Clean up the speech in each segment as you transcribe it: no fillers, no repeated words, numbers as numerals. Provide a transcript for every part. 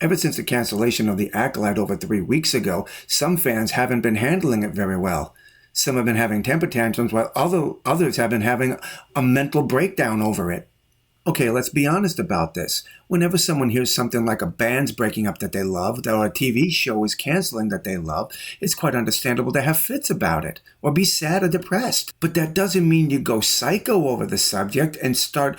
Ever since the cancellation of the Acolyte over 3 weeks ago, some fans haven't been handling it very well. Some have been having temper tantrums, while others have been having a mental breakdown over it. Okay, let's be honest about this. Whenever someone hears something like a band's breaking up that they love, or a TV show is canceling that they love, it's quite understandable to have fits about it, or be sad or depressed. But that doesn't mean you go psycho over the subject and start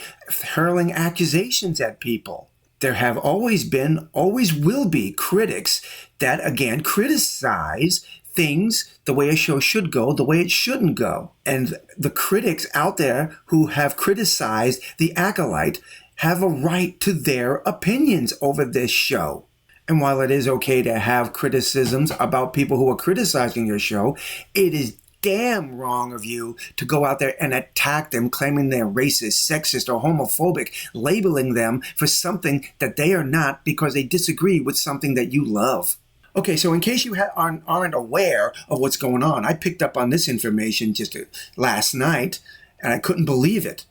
hurling accusations at people. There have always been, always will be critics that, again, criticize things the way a show should go, the way it shouldn't go. And the critics out there who have criticized The Acolyte have a right to their opinions over this show. And while it is okay to have criticisms about people who are criticizing your show, it is damn wrong of you to go out there and attack them, claiming they're racist, sexist, or homophobic, labeling them for something that they are not because they disagree with something that you love. Okay, so in case you aren't aware of what's going on, I picked up on this information just last night, and I couldn't believe it.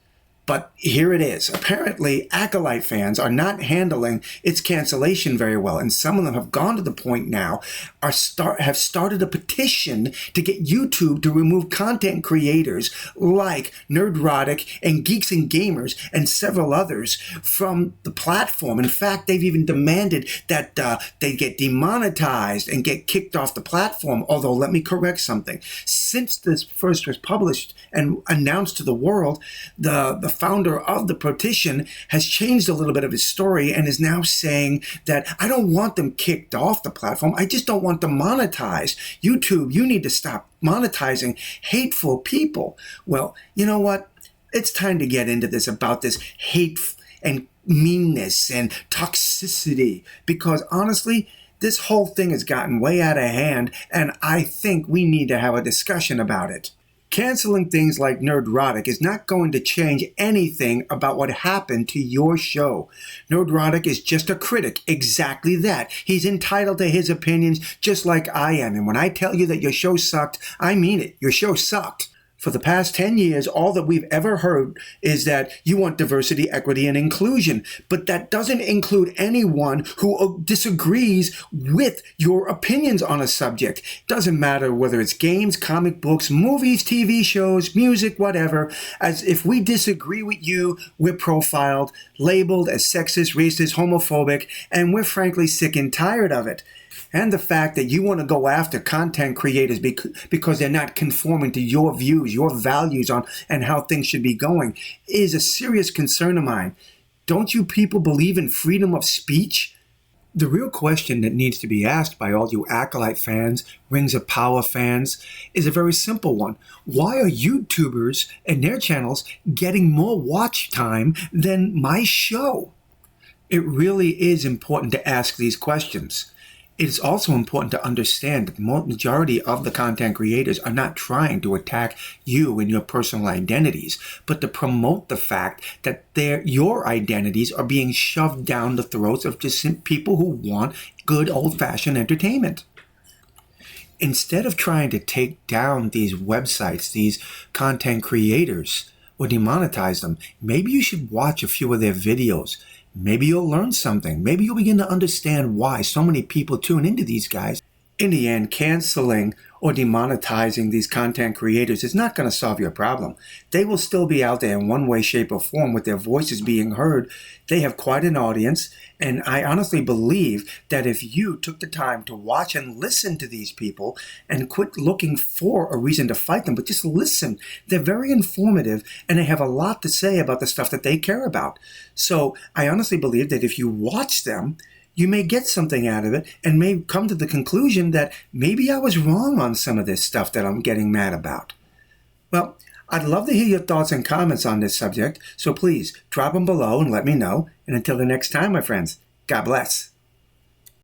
But here it is. Apparently, Acolyte fans are not handling its cancellation very well, and some of them have gone to the point now have started a petition to get YouTube to remove content creators like Nerdrotic and Geeks and Gamers and several others from the platform. In fact, they've even demanded that they get demonetized and get kicked off the platform. Although, let me correct something. Since this first was published and announced to the world, the founder of the petition has changed a little bit of his story and is now saying that I don't want them kicked off the platform. I just don't want them monetized. YouTube, you need to stop monetizing hateful people. Well, you know what? It's time to get into this about this hate and meanness and toxicity, because honestly, this whole thing has gotten way out of hand, and I think we need to have a discussion about it. Canceling things like Nerdrotic is not going to change anything about what happened to your show. Nerdrotic is just a critic, exactly that. He's entitled to his opinions just like I am. And when I tell you that your show sucked, I mean it. Your show sucked. For the past 10 years, all that we've ever heard is that you want diversity, equity, and inclusion. But that doesn't include anyone who disagrees with your opinions on a subject. Doesn't matter whether it's games, comic books, movies, TV shows, music, whatever. As if we disagree with you, we're profiled, labeled as sexist, racist, homophobic, and we're frankly sick and tired of it. And the fact that you want to go after content creators because they're not conforming to your views, your values on and how things should be going is a serious concern of mine. Don't you people believe in freedom of speech? The real question that needs to be asked by all you Acolyte fans, Rings of Power fans, is a very simple one. Why are YouTubers and their channels getting more watch time than my show? It really is important to ask these questions. It's also important to understand that the majority of the content creators are not trying to attack you and your personal identities, but to promote the fact that your identities are being shoved down the throats of just people who want good old-fashioned entertainment. Instead of trying to take down these websites, these content creators, or demonetize them, maybe you should watch a few of their videos. Maybe you'll learn something. Maybe you'll begin to understand why so many people tune into these guys. In the end, canceling or demonetizing these content creators is not going to solve your problem. They will still be out there in one way, shape, or form with their voices being heard. They have quite an audience, and I honestly believe that if you took the time to watch and listen to these people and quit looking for a reason to fight them, but just listen, they're very informative and they have a lot to say about the stuff that they care about. So I honestly believe that if you watch them, you may get something out of it and may come to the conclusion that maybe I was wrong on some of this stuff that I'm getting mad about. Well, I'd love to hear your thoughts and comments on this subject, so please drop them below and let me know. And until the next time, my friends, God bless.